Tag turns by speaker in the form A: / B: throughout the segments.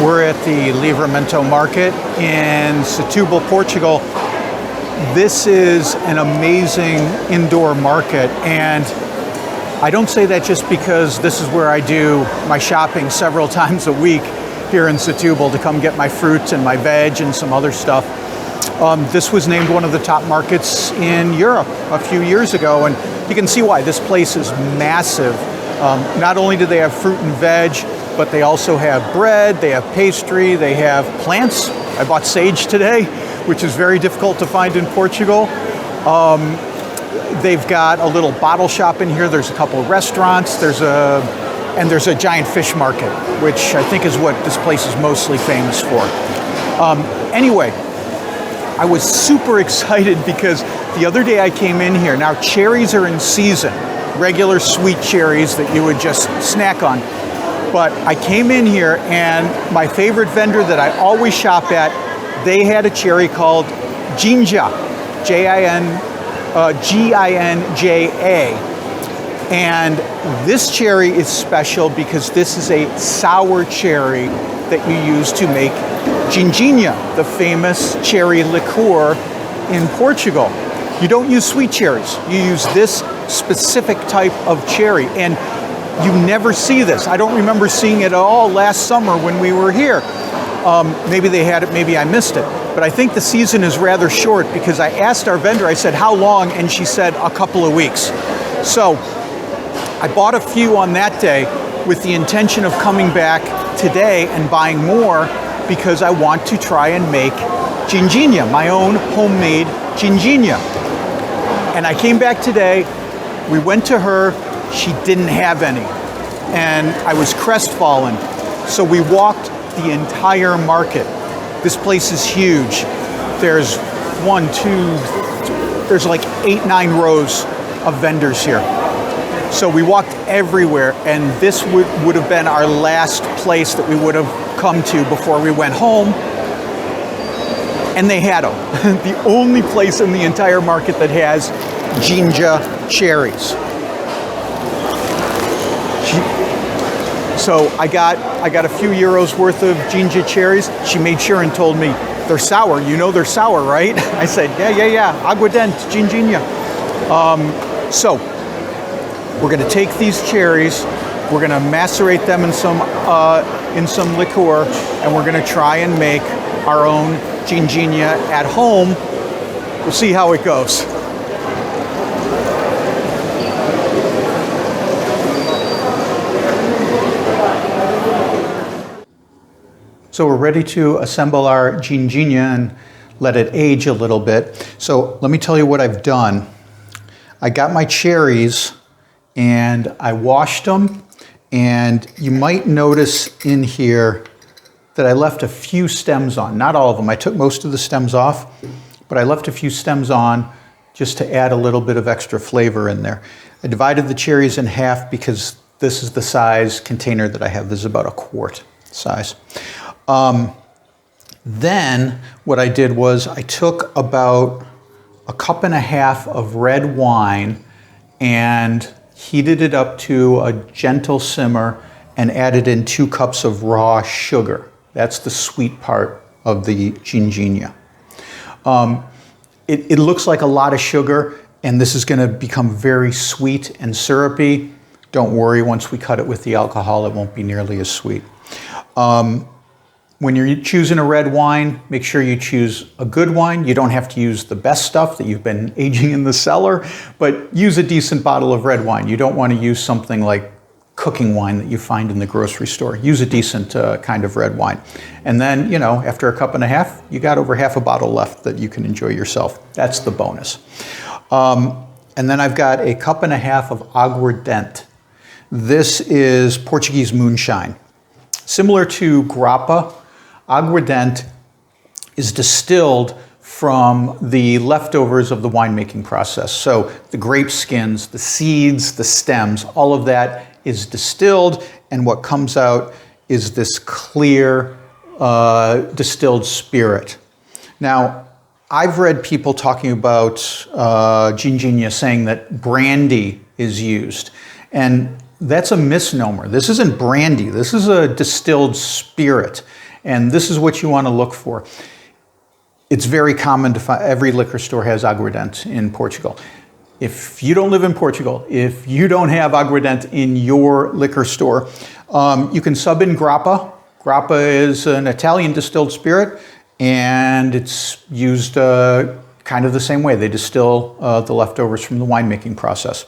A: We're at the Livramento Market in Setubal, Portugal. This is an amazing indoor market, and I don't say that just because this is where I do my shopping several times a week here in Setubal to come get my fruits and my veg and some other stuff. This was named one of the top markets in Europe a few years ago, and you can see why. This place is massive. Not only do they have fruit and veg, but they also have bread, they have pastry, they have plants. I bought sage today, which is very difficult to find in Portugal. They've got a little bottle shop in here. There's a couple of restaurants. There's a giant fish market, which I think is what this place is mostly famous for. Anyway, I was super excited because the other day I came in here. Now, cherries are in season, regular sweet cherries that you would just snack on. But I came in here, and my favorite vendor that I always shop at, they had a cherry called Ginja, Ginja. And this cherry is special because this is a sour cherry that you use to make Ginjinha, the famous cherry liqueur in Portugal. You don't use sweet cherries. You use this specific type of cherry. And you never see this. I don't remember seeing it at all last summer when we were here. Maybe they had it, maybe I missed it. But I think the season is rather short because I asked our vendor, I said, how long? And she said, a couple of weeks. So I bought a few on that day with the intention of coming back today and buying more because I want to try and make Ginjinha, my own homemade Ginjinha. And I came back today, we went to her, she didn't have any. And I was crestfallen. So we walked the entire market. This place is huge. There's there's like 8-9 rows of vendors here. So we walked everywhere, and this would have been our last place that we would have come to before we went home. And they had them. The only place in the entire market that has Ginja cherries. So I got a few euros worth of Ginja cherries. She made sure and told me, they're sour. You know they're sour, right? I said, yeah. Aguardente, Ginjinha. So we're going to take these cherries. We're going to macerate them in some liqueur, and we're going to try and make our own Ginjinha at home. We'll see how it goes. So we're ready to assemble our Ginjinha and let it age a little bit. So let me tell you what I've done. I got my cherries and I washed them, and you might notice in here that I left a few stems on. Not all of them. I took most of the stems off, but I left a few stems on just to add a little bit of extra flavor in there. I divided the cherries in half because this is the size container that I have. This is about a quart size. Then what I did was I took about a cup and a half of red wine and heated it up to a gentle simmer and added in 2 cups of raw sugar. That's the sweet part of the Ginjinha. It looks like a lot of sugar, and this is going to become very sweet and syrupy. Don't worry, once we cut it with the alcohol, it won't be nearly as sweet. When you're choosing a red wine, make sure you choose a good wine. You don't have to use the best stuff that you've been aging in the cellar, but use a decent bottle of red wine. You don't want to use something like cooking wine that you find in the grocery store. Use a decent kind of red wine. And then, after a cup and a half, you got over half a bottle left that you can enjoy yourself. That's the bonus. And then I've got a cup and a half of aguardente. This is Portuguese moonshine. Similar to grappa, aguardente is distilled from the leftovers of the winemaking process. So the grape skins, the seeds, the stems, all of that is distilled, and what comes out is this clear distilled spirit. Now, I've read people talking about Ginjinha saying that brandy is used, and that's a misnomer. This isn't brandy. This is a distilled spirit. And this is what you want to look for. It's very common to find, every liquor store has aguardente in Portugal. If you don't live in Portugal, if you don't have aguardente in your liquor store, you can sub in grappa. Grappa is an Italian distilled spirit, and it's used kind of the same way. They distill the leftovers from the winemaking process.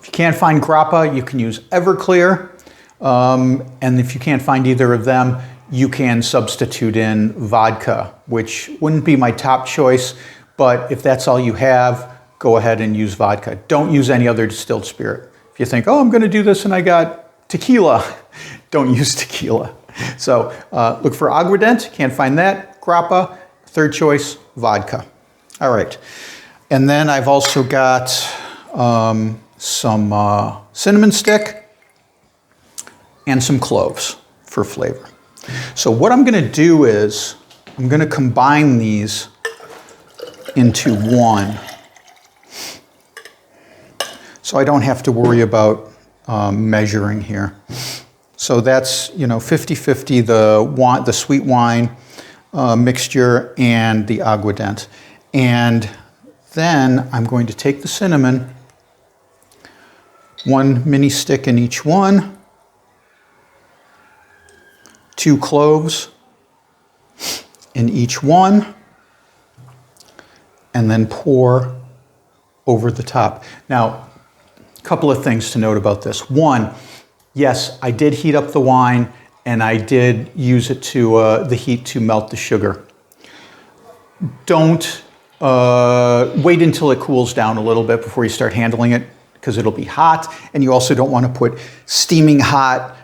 A: If you can't find grappa, you can use Everclear, and if you can't find either of them, you can substitute in vodka, which wouldn't be my top choice, but if that's all you have, go ahead and use vodka. Don't use any other distilled spirit. If you think, oh, I'm going to do this and I got tequila, don't use tequila. So look for aguardente, can't find that, grappa, third choice, vodka. All right, and then I've also got some cinnamon stick and some cloves for flavor. So what I'm going to do is I'm going to combine these into one, so I don't have to worry about measuring here. So that's 50-50 the sweet wine mixture and the aguardente, and then I'm going to take the cinnamon, one mini stick in each one. 2 cloves in each one, and then pour over the top. Now, a couple of things to note about this. One, yes, I did heat up the wine, and I did use it to the heat to melt the sugar. Don't wait until it cools down a little bit before you start handling it, because it'll be hot, and you also don't want to put steaming hot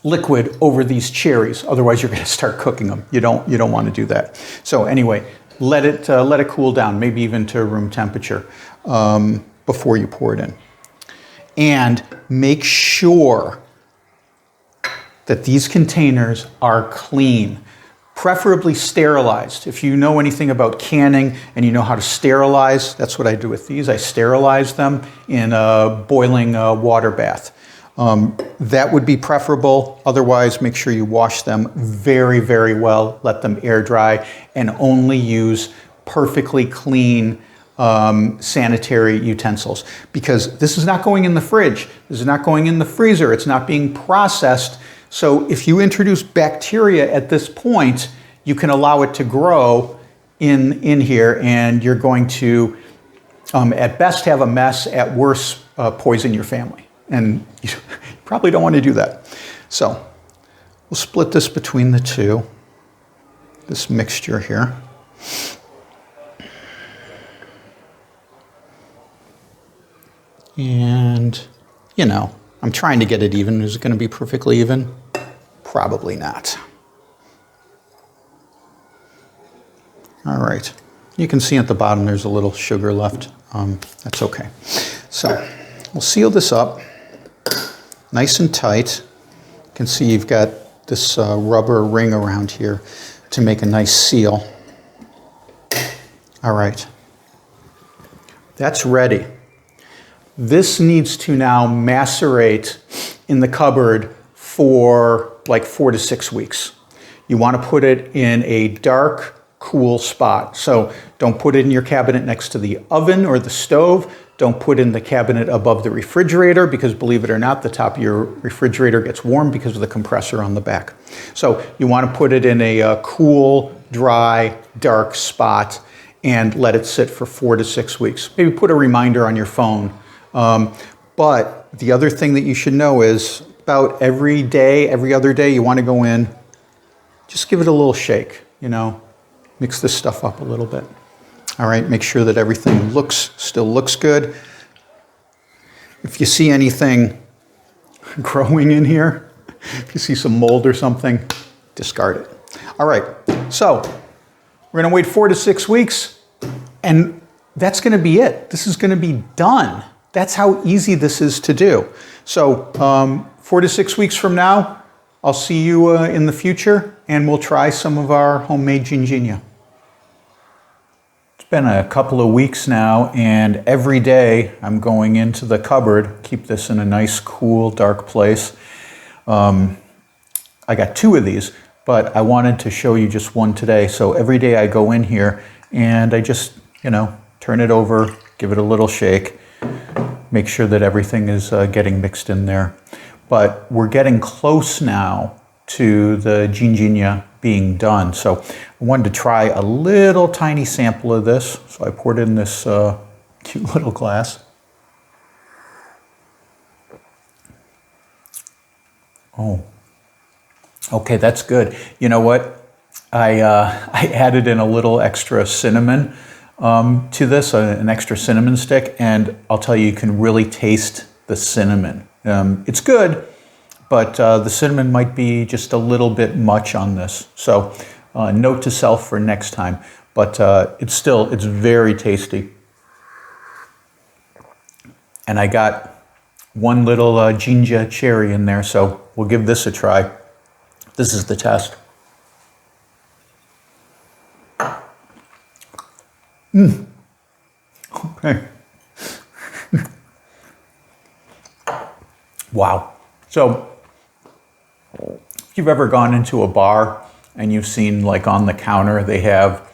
A: liquid over these cherries. Otherwise, you're going to start cooking them. You don't want to do that. So anyway, let it cool down, maybe even to room temperature before you pour it in. And make sure that these containers are clean, preferably sterilized. If you know anything about canning and you know how to sterilize, that's what I do with these. I sterilize them in a boiling water bath. That would be preferable. Otherwise, make sure you wash them very, very well, let them air dry, and only use perfectly clean sanitary utensils. Because this is not going in the fridge, this is not going in the freezer, it's not being processed. So if you introduce bacteria at this point, you can allow it to grow in here, and you're going to, at best, have a mess, at worst, poison your family. And you probably don't want to do that. So we'll split this between the two, this mixture here. And, I'm trying to get it even. Is it going to be perfectly even? Probably not. All right. You can see at the bottom there's a little sugar left. That's okay. So we'll seal this up nice and tight. You can see you've got this rubber ring around here to make a nice seal. All right. That's ready. This needs to now macerate in the cupboard for like 4 to 6 weeks. You want to put it in a dark, cool spot. So don't put it in your cabinet next to the oven or the stove. Don't put it in the cabinet above the refrigerator, because believe it or not, the top of your refrigerator gets warm because of the compressor on the back. So you want to put it in a cool, dry, dark spot and let it sit for 4 to 6 weeks. Maybe put a reminder on your phone. But the other thing that you should know is about every day, every other day, you want to go in, just give it a little shake, mix this stuff up a little bit. All right, make sure that everything still looks good. If you see anything growing in here, if you see some mold or something, discard it. All right, so we're going to wait 4 to 6 weeks, and that's going to be it. This is going to be done. That's how easy this is to do. So 4 to 6 weeks from now, I'll see you in the future, and we'll try some of our homemade Ginjinha. It's been a couple of weeks now, and every day I'm going into the cupboard, keep this in a nice, cool, dark place. I got 2 of these. but I wanted to show you just one today. So every day I go in here and I just, turn it over, give it a little shake, make sure that everything is getting mixed in there. But we're getting close now to the Ginjinha being done. So I wanted to try a little tiny sample of this. So I poured in this cute little glass. Oh, okay, that's good. You know what? I added in a little extra cinnamon to this, an extra cinnamon stick, and I'll tell you, you can really taste the cinnamon. It's good, but the cinnamon might be just a little bit much on this. So note to self for next time, but it's very tasty. And I got one little Ginja cherry in there, so we'll give this a try. This is the test. Okay. Wow. So if you've ever gone into a bar and you've seen, like, on the counter they have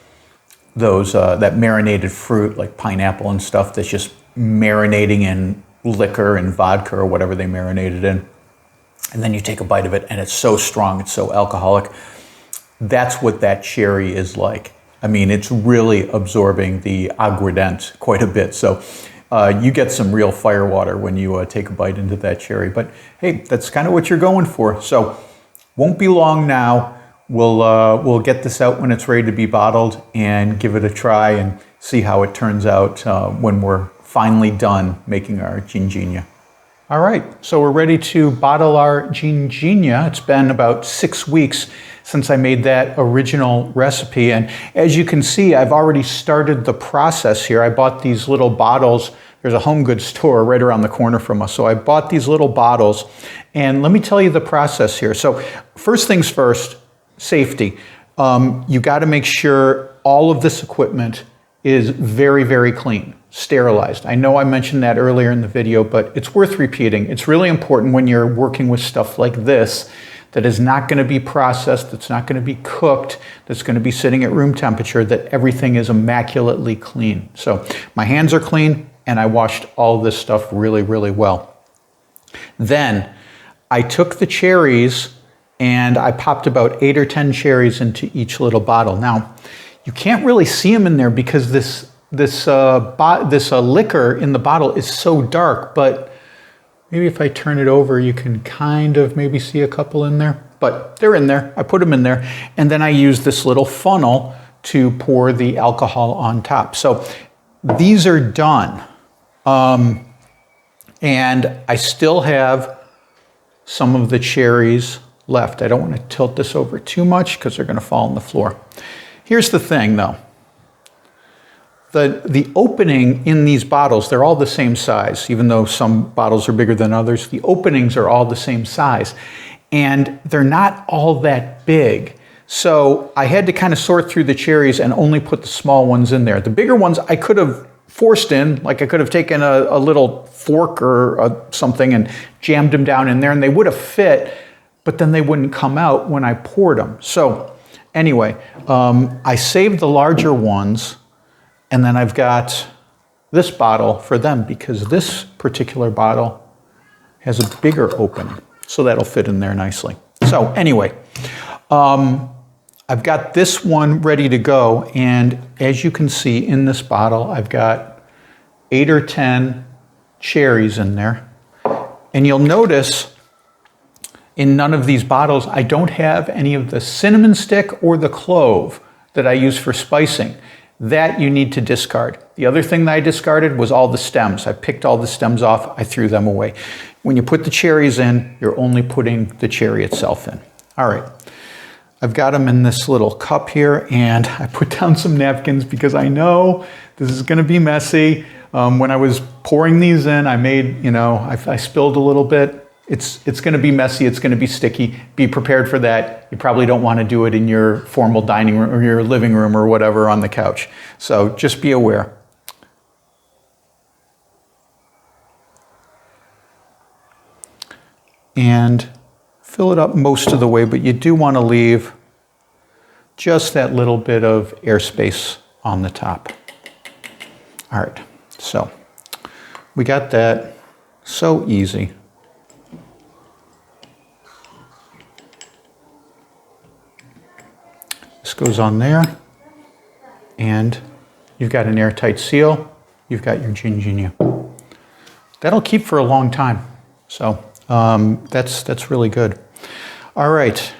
A: those that marinated fruit, like pineapple and stuff, that's just marinating in liquor and vodka or whatever they marinated in, and then you take a bite of it and it's so strong, it's so alcoholic. That's what that cherry is like. I mean, it's really absorbing the aguardente quite a bit. So you get some real firewater when you take a bite into that cherry. But hey, that's kind of what you're going for. So won't be long now. We'll get this out when it's ready to be bottled and give it a try and see how it turns out when we're finally done making our Ginjinha. All right, so we're ready to bottle our Ginjinha. It's been about 6 weeks since I made that original recipe, and as you can see, I've already started the process here. I bought these little bottles. There's a home goods store right around the corner from us, so I bought these little bottles, and let me tell you the process here. So first things first, safety. You got to make sure all of this equipment is very, very clean, sterilized. I know I mentioned that earlier in the video, but it's worth repeating. It's really important when you're working with stuff like this that is not going to be processed, that's not going to be cooked, that's going to be sitting at room temperature, that everything is immaculately clean. So my hands are clean and I washed all of this stuff really, really well. Then I took the cherries and I popped about 8 or 10 cherries into each little bottle. Now, you can't really see them in there because this liquor in the bottle is so dark, but maybe if I turn it over, you can kind of maybe see a couple in there, but they're in there. I put them in there, and then I use this little funnel to pour the alcohol on top. So these are done, and I still have some of the cherries left. I don't want to tilt this over too much because they're going to fall on the floor. Here's the thing, though. The opening in these bottles, they're all the same size, even though some bottles are bigger than others. The openings are all the same size, and they're not all that big. So I had to kind of sort through the cherries and only put the small ones in there. The bigger ones I could have forced in, like I could have taken a little fork or something and jammed them down in there, and they would have fit, but then they wouldn't come out when I poured them. So anyway, I saved the larger ones, and then I've got this bottle for them because this particular bottle has a bigger opening, so that'll fit in there nicely. So anyway, I've got this one ready to go, and as you can see in this bottle, I've got 8 or 10 cherries in there, and you'll notice in none of these bottles, I don't have any of the cinnamon stick or the clove that I use for spicing. That you need to discard. The other thing that I discarded was all the stems. I picked all the stems off, I threw them away. When you put the cherries in, you're only putting the cherry itself in. All right, I've got them in this little cup here, and I put down some napkins because I know this is gonna be messy. When I was pouring these in, I made, I spilled a little bit. It's going to be messy, it's going to be sticky. Be prepared for that. You probably don't want to do it in your formal dining room or your living room or whatever on the couch. So just be aware. And fill it up most of the way, but you do want to leave just that little bit of airspace on the top. All right, so we got that. So easy. This goes on there, and you've got an airtight seal. You've got your Ginjinha. That'll keep for a long time, so that's really good. All right,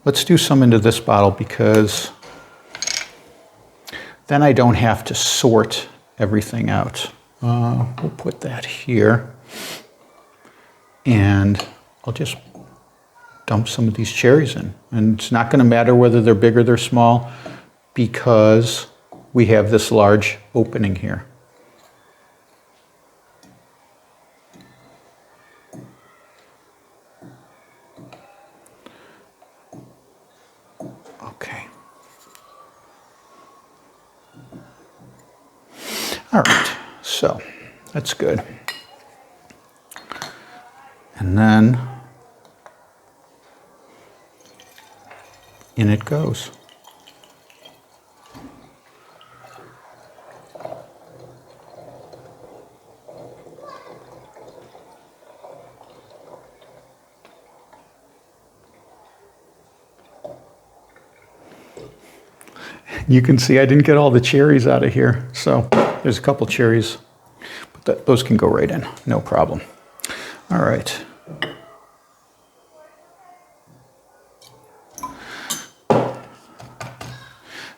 A: let's do some into this bottle because then I don't have to sort everything out. We'll put that here, and I'll just dump some of these cherries in. And it's not going to matter whether they're big or they're small because we have this large opening here. Okay. All right, so that's good. And then in it goes. You can see I didn't get all the cherries out of here, so there's a couple cherries, but those can go right in, no problem. All right.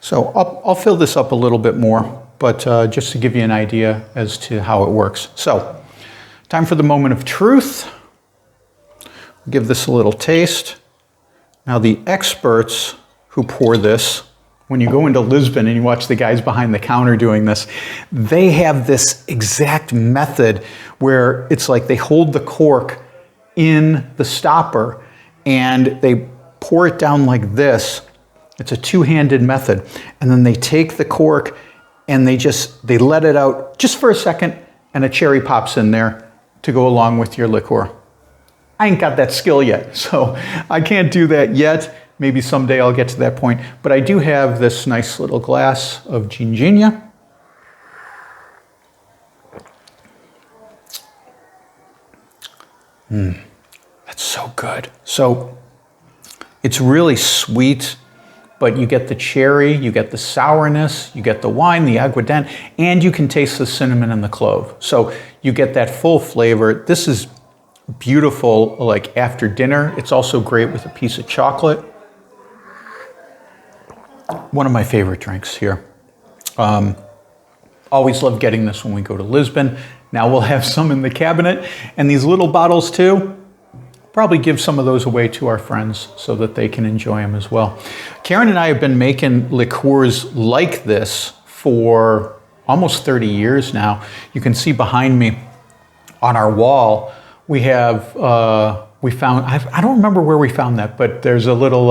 A: So I'll fill this up a little bit more, but just to give you an idea as to how it works. So, time for the moment of truth. Give this a little taste. Now the experts who pour this, when you go into Lisbon and you watch the guys behind the counter doing this, they have this exact method where it's like they hold the cork in the stopper and they pour it down like this. It's a two-handed method. And then they take the cork and they let it out just for a second and a cherry pops in there to go along with your liqueur. I ain't got that skill yet, so I can't do that yet. Maybe someday I'll get to that point. But I do have this nice little glass of Ginjinha. That's so good. So it's really sweet, but you get the cherry, you get the sourness, you get the wine, the aguardente, and you can taste the cinnamon and the clove. So you get that full flavor. This is beautiful, like after dinner. It's also great with a piece of chocolate. One of my favorite drinks here. Always love getting this when we go to Lisbon. Now we'll have some in the cabinet, and these little bottles too. Probably give some of those away to our friends so that they can enjoy them as well. Karen and I have been making liqueurs like this for almost 30 years now. You can see behind me on our wall, we have, we found, I don't remember where we found that, but there's a little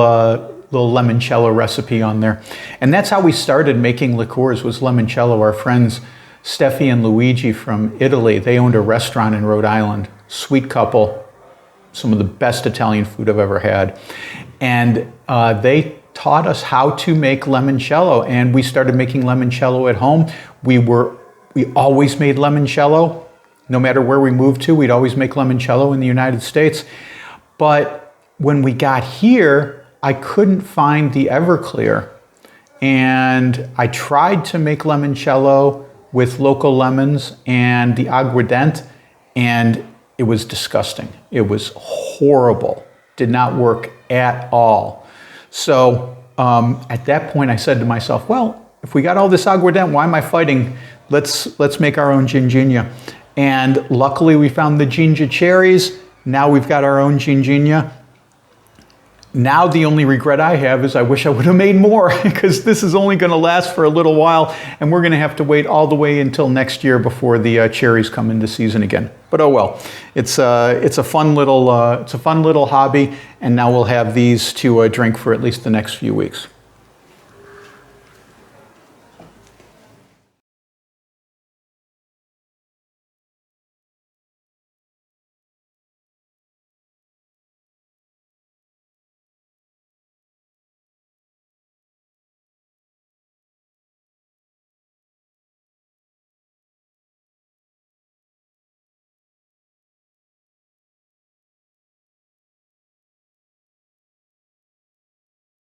A: limoncello recipe on there. And that's how we started making liqueurs, was limoncello. Our friends Steffi and Luigi from Italy, they owned a restaurant in Rhode Island, sweet couple. Some of the best Italian food I've ever had. And they taught us how to make limoncello, and we started making limoncello at home. We always made limoncello. No matter where we moved to, we'd always make limoncello in the United States. But when we got here, I couldn't find the Everclear. And I tried to make limoncello with local lemons and the aguardente, and it was disgusting. It was horrible. Did not work at all. So at that point, I said to myself, well, if we got all this aguardente, why am I fighting? Let's make our own Ginjinha. And luckily, we found the Ginja cherries. Now we've got our own Ginjinha. Now the only regret I have is I wish I would have made more, because this is only going to last for a little while, and we're going to have to wait all the way until next year before the cherries come into season again. But oh well, it's a fun little hobby, and now we'll have these to drink for at least the next few weeks.